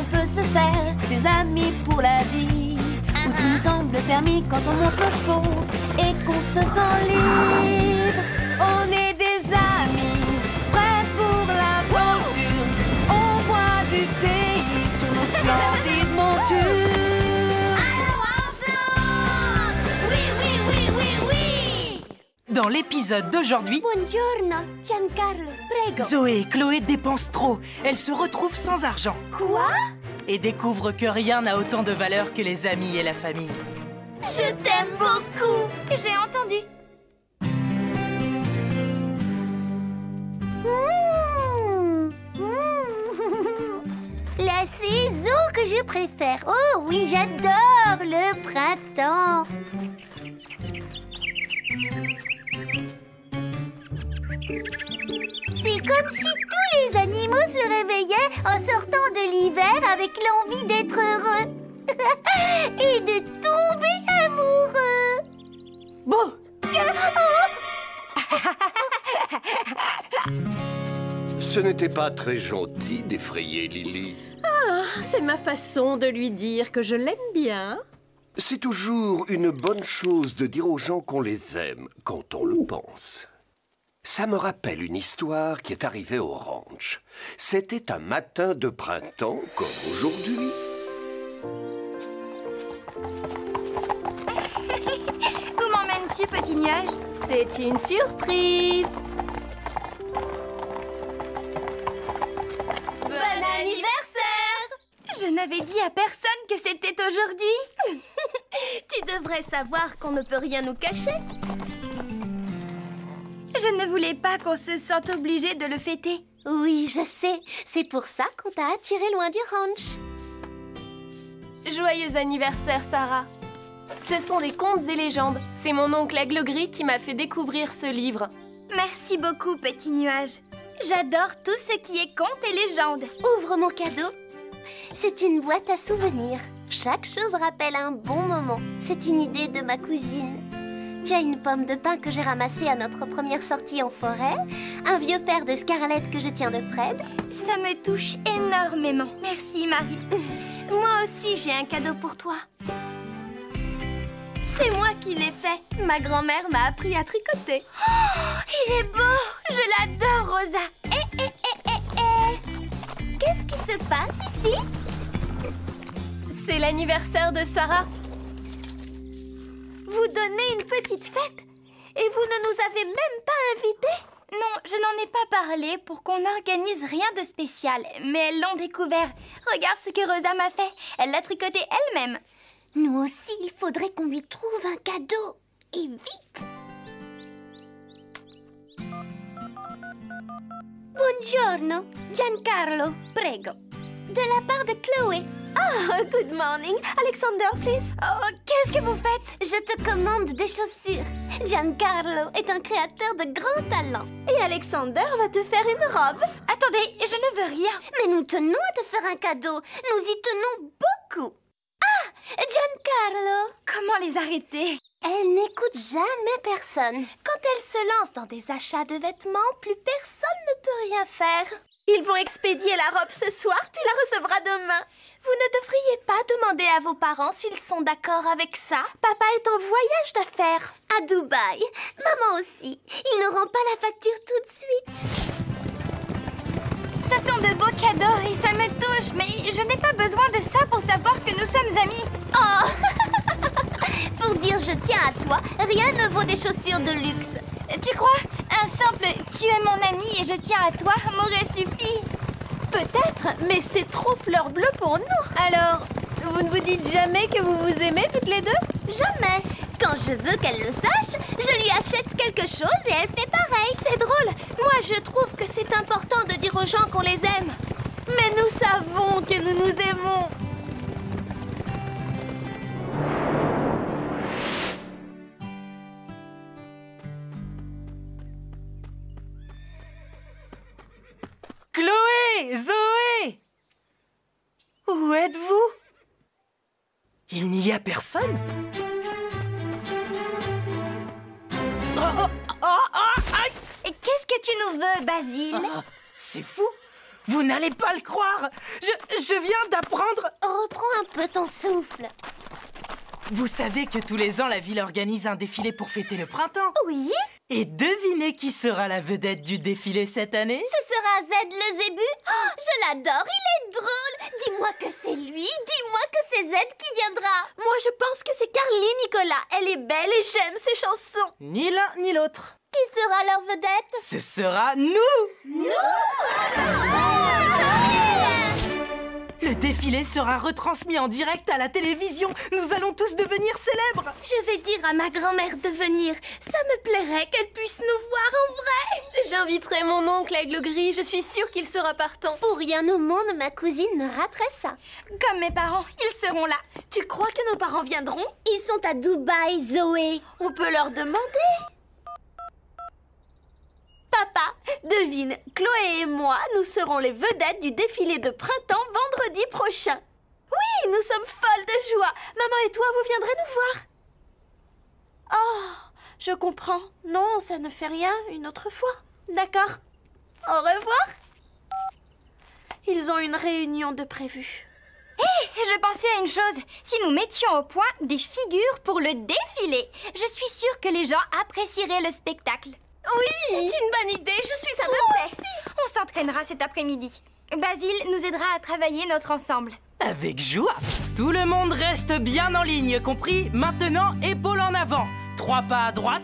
on peut se faire des amis pour la vie, où tout nous semble permis quand on monte aux chevaux et qu'on se sent libre. On est des amis, prêts pour l'aventure. On voit du pays sur nos splendides montures. Dans l'épisode d'aujourd'hui, Buongiorno, Giancarlo, prego. Zoé et Chloé dépensent trop. Elles se retrouvent sans argent. Quoi? Et découvrent que rien n'a autant de valeur que les amis et la famille. Je t'aime beaucoup. J'ai entendu. La saison que je préfère. Oh oui, j'adore le printemps. C'est comme si tous les animaux se réveillaient en sortant de l'hiver avec l'envie d'être heureux et de tomber amoureux. Bon, Ce n'était pas très gentil d'effrayer Lily. C'est ma façon de lui dire que je l'aime bien. C'est toujours une bonne chose de dire aux gens qu'on les aime quand on le pense. Ça me rappelle une histoire qui est arrivée au ranch. C'était un matin de printemps comme aujourd'hui. Où m'emmènes-tu, petit nuage? C'est une surprise. Bon anniversaire! Je n'avais dit à personne que c'était aujourd'hui. Tu devrais savoir qu'on ne peut rien nous cacher. Je ne voulais pas qu'on se sente obligé de le fêter. Oui, je sais. C'est pour ça qu'on t'a attiré loin du ranch. Joyeux anniversaire, Sarah. Ce sont des contes et légendes. C'est mon oncle Aigle-Gris qui m'a fait découvrir ce livre. Merci beaucoup, petit nuage. J'adore tout ce qui est contes et légendes. Ouvre mon cadeau. C'est une boîte à souvenirs. Chaque chose rappelle un bon moment. C'est une idée de ma cousine. Tu as une pomme de pin que j'ai ramassée à notre première sortie en forêt, un vieux fer de Scarlett que je tiens de Fred. Ça me touche énormément. Merci, Marie. Moi aussi, j'ai un cadeau pour toi. C'est moi qui l'ai fait. Ma grand-mère m'a appris à tricoter. Oh, il est beau. Je l'adore, Rosa. Qu'est-ce qui se passe ici? C'est l'anniversaire de Sarah. Vous donnez une petite fête et vous ne nous avez même pas invités? Non, je n'en ai pas parlé pour qu'on n'organise rien de spécial. Mais elles l'ont découvert. Regarde ce que Rosa m'a fait. Elle l'a tricoté elle-même. Nous aussi, il faudrait qu'on lui trouve un cadeau. Et vite! Buongiorno, Giancarlo, prego. De la part de Chloé. Oh, good morning. Alexander, please. Oh, qu'est-ce que vous faites? Je te commande des chaussures. Giancarlo est un créateur de grand talent. Et Alexander va te faire une robe. Attendez, je ne veux rien. Mais nous tenons à te faire un cadeau. Nous y tenons beaucoup. Ah, Giancarlo. Comment les arrêter? Elle n'écoute jamais personne. Quand elle se lance dans des achats de vêtements, plus personne ne peut rien faire. Ils vont expédier la robe ce soir, tu la recevras demain. Vous ne devriez pas demander à vos parents s'ils sont d'accord avec ça. Papa est en voyage d'affaires. À Dubaï. Maman aussi. Il ne rend pas la facture tout de suite. Ce sont de beaux cadeaux et ça me touche, mais je n'ai pas besoin de ça pour savoir que nous sommes amis. Oh. Pour dire je tiens à toi, rien ne vaut des chaussures de luxe. Tu crois? Un simple « tu es mon ami et je tiens à toi » m'aurait suffi. Peut-être, mais c'est trop fleur bleue pour nous. Alors, vous ne vous dites jamais que vous vous aimez toutes les deux? Jamais. Quand je veux qu'elle le sache, je lui achète quelque chose et elle fait pareil. C'est drôle. Moi, je trouve que c'est important de dire aux gens qu'on les aime. Mais nous savons que nous nous aimons. Chloé, Zoé! Où êtes-vous? Il n'y a personne? Oh, oh, oh, oh, aïe! Et qu'est-ce que tu nous veux, Basile? Ah, c'est fou! Vous n'allez pas le croire! Je viens d'apprendre... Reprends un peu ton souffle. Vous savez que tous les ans, la ville organise un défilé pour fêter le printemps? Oui? Et devinez qui sera la vedette du défilé cette année? Ce sera Zed le zébu? Oh, je l'adore, il est drôle. Dis-moi que c'est lui, dis-moi que c'est Zed qui viendra. Moi, je pense que c'est Carly Nicolas. Elle est belle et j'aime ses chansons. Ni l'un ni l'autre. Qui sera leur vedette? Ce sera nous! Le défilé sera retransmis en direct à la télévision. Nous allons tous devenir célèbres. Je vais dire à ma grand-mère de venir. Ça me plairait qu'elle puisse nous voir en vrai. J'inviterai mon oncle Aigle Gris, je suis sûre qu'il sera partant. Pour rien au monde, ma cousine ne raterait ça. Comme mes parents, ils seront là. Tu crois que nos parents viendront? Ils sont à Dubaï, Zoé. On peut leur demander. Papa, devine, Chloé et moi, nous serons les vedettes du défilé de printemps vendredi prochain. Oui, nous sommes folles de joie. Maman et toi, vous viendrez nous voir. Oh, je comprends. Non, ça ne fait rien, une autre fois. D'accord. Au revoir. Ils ont une réunion de prévue. Hé, je pensais à une chose. Si nous mettions au point des figures pour le défilé, je suis sûre que les gens apprécieraient le spectacle. Oui, c'est une bonne idée, je suis Ça me plaît. On s'entraînera cet après-midi. Basile nous aidera à travailler notre ensemble. Avec joie. Tout le monde reste bien en ligne, compris? Maintenant, épaules en avant. 3 pas à droite.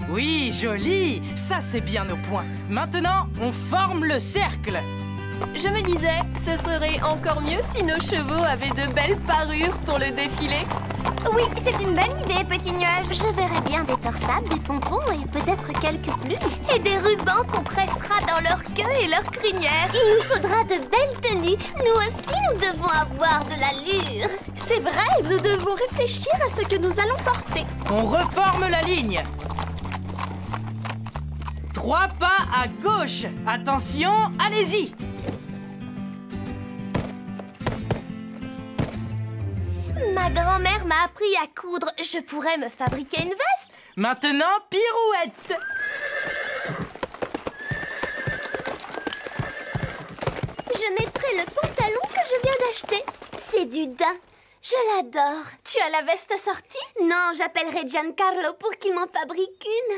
Oui, joli. Ça, c'est bien au point. Maintenant, on forme le cercle. Je me disais, ce serait encore mieux si nos chevaux avaient de belles parures pour le défilé. Oui, c'est une bonne idée, petit nuage. Je verrais bien des torsades, des pompons et peut-être quelques plumes. Et des rubans qu'on pressera dans leur queue et leurs crinières. Il nous faudra de belles tenues. Nous aussi, nous devons avoir de l'allure. C'est vrai, nous devons réfléchir à ce que nous allons porter. On reforme la ligne. 3 pas à gauche. Attention, allez-y. Ma grand-mère m'a appris à coudre. Je pourrais me fabriquer une veste. Maintenant, pirouette. Je mettrai le pantalon que je viens d'acheter. C'est du daim. Je l'adore. Tu as la veste assortie? Non, j'appellerai Giancarlo pour qu'il m'en fabrique une.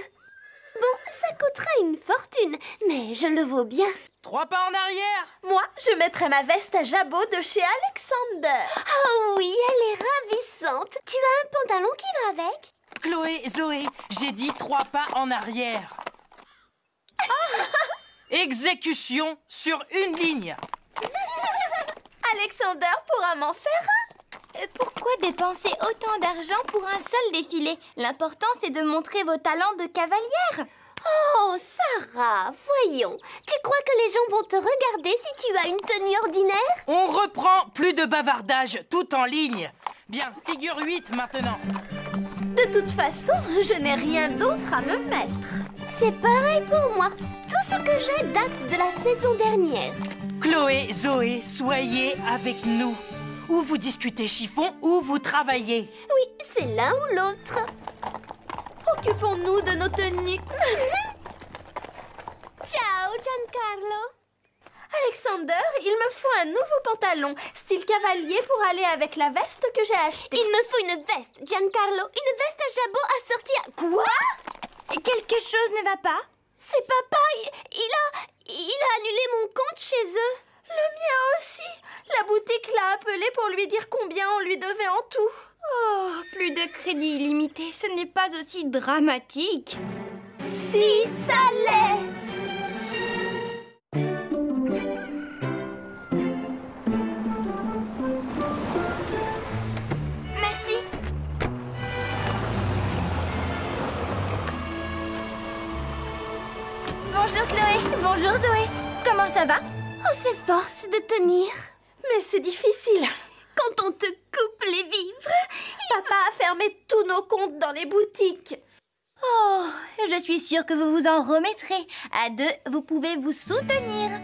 Bon, ça coûtera une fortune, mais je le vaux bien. 3 pas en arrière. Moi, je mettrai ma veste à jabot de chez Alexander. Oh oui, elle est ravissante. Tu as un pantalon qui va avec? Chloé, Zoé, j'ai dit 3 pas en arrière. Exécution sur une ligne. Alexander pourra m'en faire un. Pourquoi dépenser autant d'argent pour un seul défilé? L'important, c'est de montrer vos talents de cavalière. Oh, Sarah, voyons. Tu crois que les gens vont te regarder si tu as une tenue ordinaire? On reprend, plus de bavardage, tout en ligne. Bien, figure 8 maintenant. De toute façon, je n'ai rien d'autre à me mettre. C'est pareil pour moi. Tout ce que j'ai date de la saison dernière. Chloé, Zoé, soyez avec nous. Ou vous discutez chiffon, ou vous travaillez. Oui, c'est l'un ou l'autre. Occupons-nous de nos tenues. Ciao, Giancarlo. Alexander, il me faut un nouveau pantalon, style cavalier pour aller avec la veste que j'ai achetée. Il me faut une veste, Giancarlo. Une veste à jabot assortie à... Quoi? Quelque chose ne va pas? C'est papa, il a annulé mon compte chez eux. Le mien aussi. La boutique l'a appelé pour lui dire combien on lui devait en tout. Oh, plus de crédit illimité, ce n'est pas aussi dramatique. Si, ça l'est. Merci. Bonjour Chloé, bonjour Zoé. Comment ça va? On s'efforce de tenir. Mais c'est difficile. Quand on te coupe les vivres. Papa a fermé tous nos comptes dans les boutiques. Oh, je suis sûre que vous vous en remettrez. À deux, vous pouvez vous soutenir.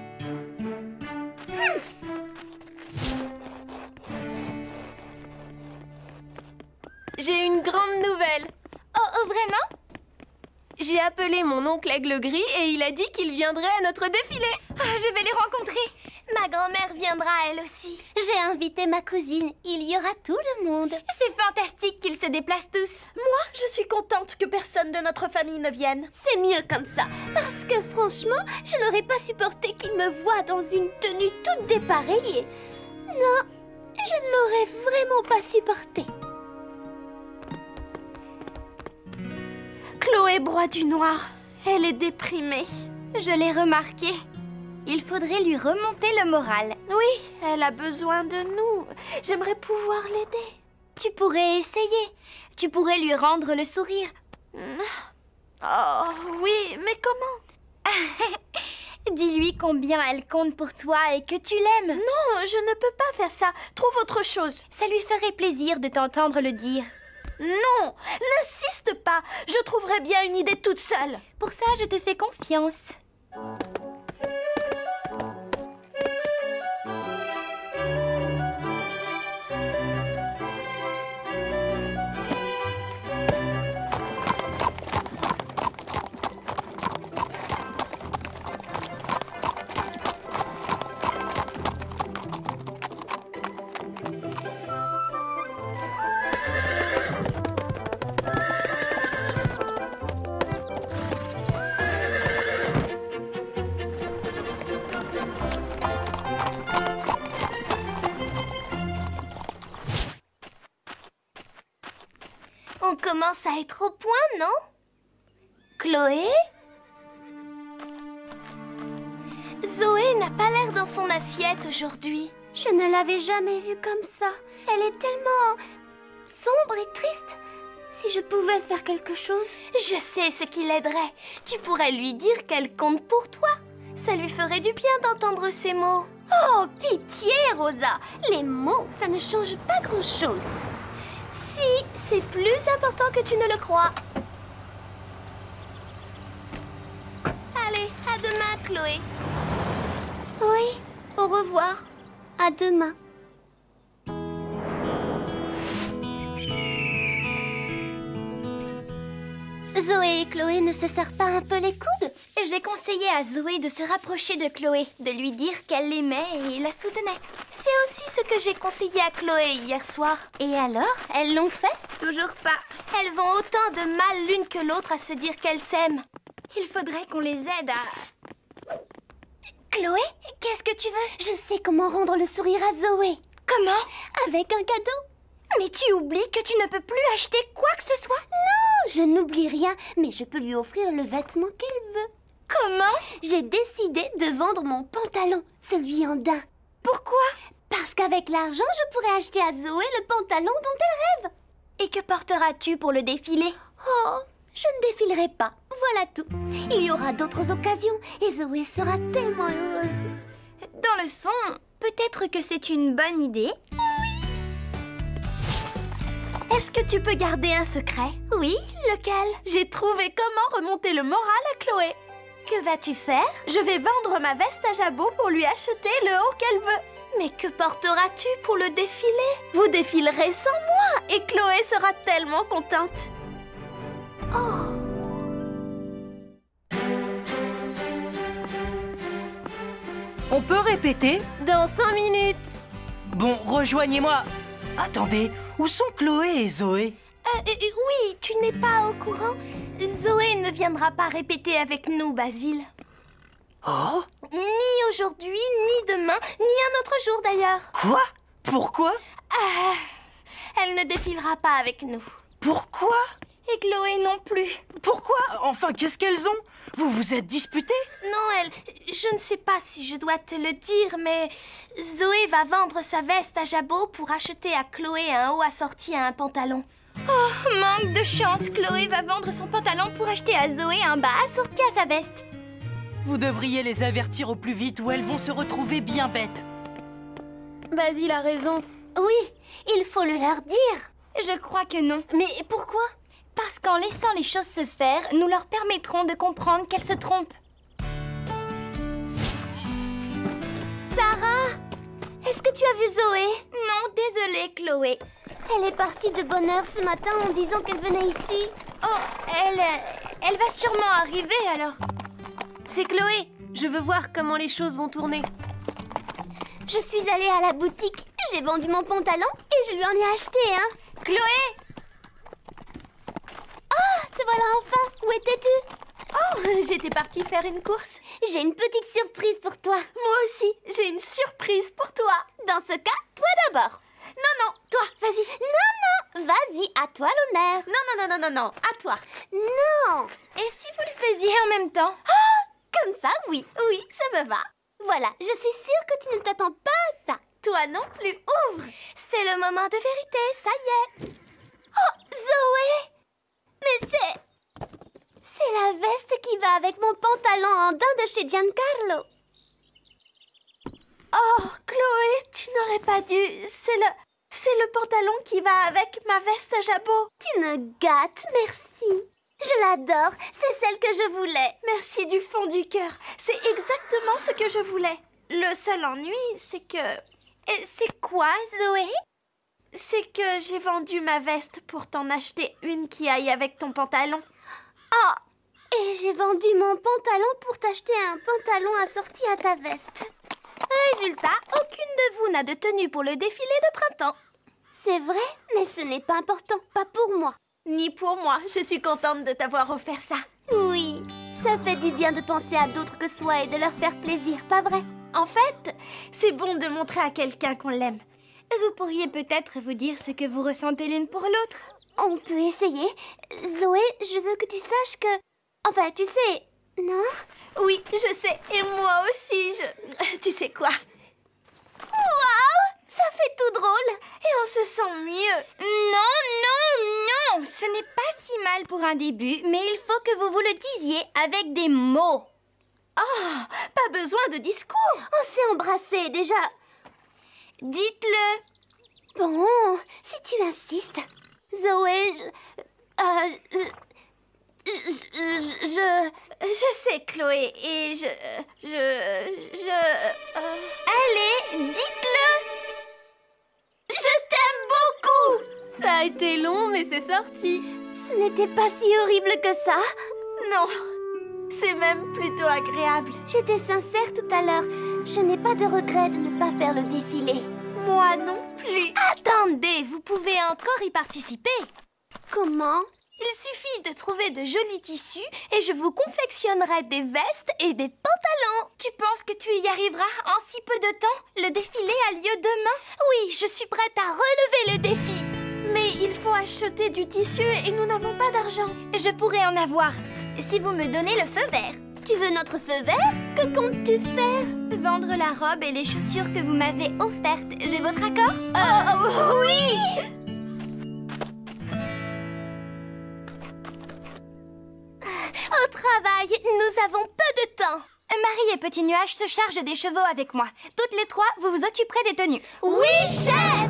J'ai une grande nouvelle. Oh, vraiment? J'ai appelé mon oncle Aigle Gris et il a dit qu'il viendrait à notre défilé. Ah, je vais les rencontrer. Ma grand-mère viendra elle aussi. J'ai invité ma cousine. Il y aura tout le monde. C'est fantastique qu'ils se déplacent tous. Moi, je suis contente que personne de notre famille ne vienne. C'est mieux comme ça. Parce que franchement, je n'aurais pas supporté qu'il me voie dans une tenue toute dépareillée. Non, je ne l'aurais vraiment pas supporté. Chloé broie du noir. Elle est déprimée. Je l'ai remarqué. Il faudrait lui remonter le moral. Oui, elle a besoin de nous. J'aimerais pouvoir l'aider. Tu pourrais essayer. Tu pourrais lui rendre le sourire. Oh, oui, mais comment? Dis-lui combien elle compte pour toi et que tu l'aimes. Non, je ne peux pas faire ça. Trouve autre chose. Ça lui ferait plaisir de t'entendre le dire. Non, n'insiste pas. Je trouverai bien une idée toute seule. Pour ça, je te fais confiance. On commence à être au point, non? Chloé? Zoé n'a pas l'air dans son assiette aujourd'hui. Je ne l'avais jamais vue comme ça. Elle est tellement sombre et triste. Si je pouvais faire quelque chose... Je sais ce qui l'aiderait. Tu pourrais lui dire qu'elle compte pour toi. Ça lui ferait du bien d'entendre ces mots. Oh, pitié, Rosa. Les mots, ça ne change pas grand-chose. Si, c'est plus important que tu ne le crois. Allez, à demain, Chloé. Oui, au revoir. À demain. Zoé et Chloé ne se serrent pas un peu les coudes? J'ai conseillé à Zoé de se rapprocher de Chloé, de lui dire qu'elle l'aimait et la soutenait. C'est aussi ce que j'ai conseillé à Chloé hier soir. Et alors, elles l'ont fait? Toujours pas. Elles ont autant de mal l'une que l'autre à se dire qu'elles s'aiment. Il faudrait qu'on les aide à... Chloé, qu'est-ce que tu veux? Je sais comment rendre le sourire à Zoé. Comment? Avec un cadeau. Mais tu oublies que tu ne peux plus acheter quoi que ce soit? Non, je n'oublie rien, mais je peux lui offrir le vêtement qu'elle veut. Comment? J'ai décidé de vendre mon pantalon, celui en daim. Pourquoi? Parce qu'avec l'argent, je pourrais acheter à Zoé le pantalon dont elle rêve. Et que porteras-tu pour le défilé? Oh, je ne défilerai pas, voilà tout. Il y aura d'autres occasions et Zoé sera tellement heureuse. Dans le fond, peut-être que c'est une bonne idée. Est-ce que tu peux garder un secret? Oui, lequel? J'ai trouvé comment remonter le moral à Chloé. Que vas-tu faire? Je vais vendre ma veste à jabot pour lui acheter le haut qu'elle veut. Mais que porteras-tu pour le défilé? Vous défilerez sans moi et Chloé sera tellement contente. Oh! On peut répéter? Dans 5 minutes. Bon, rejoignez-moi. Attendez, où sont Chloé et Zoé? Oui, tu n'es pas au courant. Zoé ne viendra pas répéter avec nous, Basile. Oh? Ni aujourd'hui, ni demain, ni un autre jour d'ailleurs. Quoi? Pourquoi? Elle ne défilera pas avec nous. Pourquoi? Et Chloé non plus. Pourquoi? Enfin, qu'est-ce qu'elles ont? Vous vous êtes disputés? Non, je ne sais pas si je dois te le dire, mais Zoé va vendre sa veste à jabot pour acheter à Chloé un haut assorti à un pantalon. Oh, manque de chance. Chloé va vendre son pantalon pour acheter à Zoé un bas assorti à sa veste. Vous devriez les avertir au plus vite ou elles vont se retrouver bien bêtes. Basile a raison. Oui, il faut le leur dire. Je crois que non. Mais pourquoi? Parce qu'en laissant les choses se faire, nous leur permettrons de comprendre qu'elles se trompent. Sarah, est-ce que tu as vu Zoé? Non, désolée, Chloé. Elle est partie de bonne heure ce matin en disant qu'elle venait ici. Oh, Elle va sûrement arriver alors. C'est Chloé. Je veux voir comment les choses vont tourner. Je suis allée à la boutique, j'ai vendu mon pantalon et je lui en ai acheté un. Chloé! Oh, te voilà enfin! Où étais-tu? Oh, j'étais partie faire une course. J'ai une petite surprise pour toi. Moi aussi, j'ai une surprise pour toi. Dans ce cas, toi d'abord. Non, toi, vas-y. Non, vas-y, à toi l'honneur. Non, à toi. Non. Et si vous le faisiez en même temps? Comme ça, oui. Oui, ça me va. Voilà, je suis sûre que tu ne t'attends pas à ça. Toi non plus, ouvre. C'est le moment de vérité, ça y est. Oh, Zoé! Mais c'est la veste qui va avec mon pantalon en daim de chez Giancarlo. Oh, Chloé, tu n'aurais pas dû. C'est le pantalon qui va avec ma veste à jabot. Tu me gâtes, merci. Je l'adore, c'est celle que je voulais. Merci du fond du cœur. C'est exactement ce que je voulais. Le seul ennui, c'est que... C'est quoi, Zoé? C'est que j'ai vendu ma veste pour t'en acheter une qui aille avec ton pantalon. Oh, et j'ai vendu mon pantalon pour t'acheter un pantalon assorti à ta veste. Résultat, aucune de vous n'a de tenue pour le défilé de printemps. C'est vrai, mais ce n'est pas important, pas pour moi. Ni pour moi, je suis contente de t'avoir offert ça. Oui, ça fait du bien de penser à d'autres que soi et de leur faire plaisir, pas vrai? En fait, c'est bon de montrer à quelqu'un qu'on l'aime. Vous pourriez peut-être vous dire ce que vous ressentez l'une pour l'autre. On peut essayer. Zoé, je veux que tu saches que... Enfin, tu sais... Non? Oui, je sais. Et moi aussi, Tu sais quoi? Waouh! Ça fait tout drôle. Et on se sent mieux. Non, ce n'est pas si mal pour un début, mais il faut que vous vous le disiez avec des mots. Oh, pas besoin de discours. On s'est embrassés déjà. Dites-le. Bon, si tu insistes. Zoé, Je sais, Chloé, et Allez, dites-le. Je t'aime beaucoup. Ça a été long, mais c'est sorti. ce n'était pas si horrible que ça. Non, c'est même plutôt agréable. J'étais sincère tout à l'heure. Je n'ai pas de regret de ne pas faire le défilé. Moi non plus. Attendez, vous pouvez encore y participer. Comment? Il suffit de trouver de jolis tissus et je vous confectionnerai des vestes et des pantalons. Tu penses que tu y arriveras en si peu de temps? Le défilé a lieu demain. Oui, je suis prête à relever le défi. Mais il faut acheter du tissu et nous n'avons pas d'argent. Je pourrais en avoir, si vous me donnez le feu vert. Tu veux notre feu vert? Que comptes-tu faire? Vendre la robe et les chaussures que vous m'avez offertes. J'ai votre accord? Oui! Au travail, nous avons peu de temps. Marie et Petit Nuage se chargent des chevaux avec moi. Toutes les trois, vous vous occuperez des tenues. Oui, chef!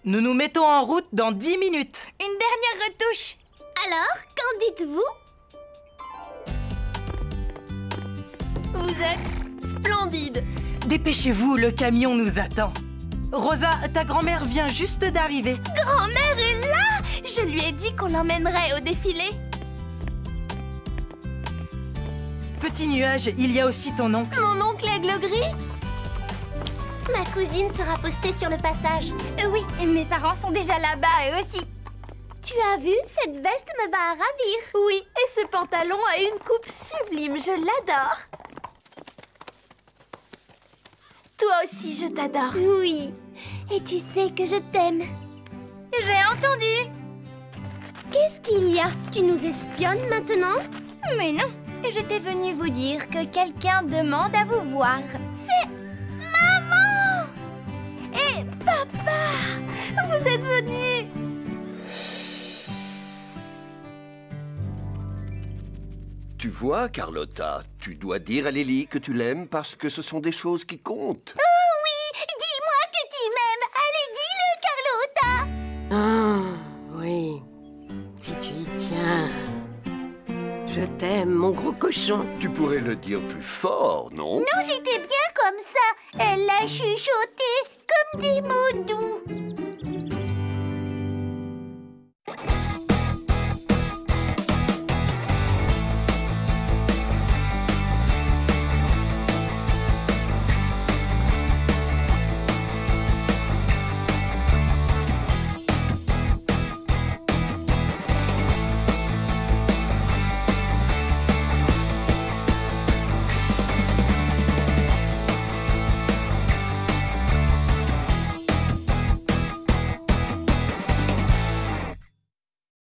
Nous nous mettons en route dans 10 minutes. Une dernière retouche. Alors, qu'en dites-vous? Vous êtes splendide. Dépêchez-vous, le camion nous attend. Rosa, ta grand-mère vient juste d'arriver. Grand-mère est là. Je lui ai dit qu'on l'emmènerait au défilé. Petit Nuage, il y a aussi ton oncle. Mon oncle Aigle Gris. Ma cousine sera postée sur le passage. Oui, mes parents sont déjà là-bas, eux aussi. Tu as vu? Cette veste me va à ravir. Oui, et ce pantalon a une coupe sublime, je l'adore. Toi aussi, je t'adore. Oui, et tu sais que je t'aime. J'ai entendu. Qu'est-ce qu'il y a? Tu nous espionnes maintenant? Mais non, j'étais venue vous dire que quelqu'un demande à vous voir. C'est... Maman! Et papa, vous êtes venus. Tu vois, Carlotta, tu dois dire à Lily que tu l'aimes parce que ce sont des choses qui comptent. Oh oui, dis-moi que tu m'aimes. Allez, dis-le, Carlotta. Ah, oui. Si tu y tiens. Je t'aime, mon gros cochon. Tu pourrais le dire plus fort, non? Non, j'étais bien comme ça. Elle l'a chuchoté comme des mots doux.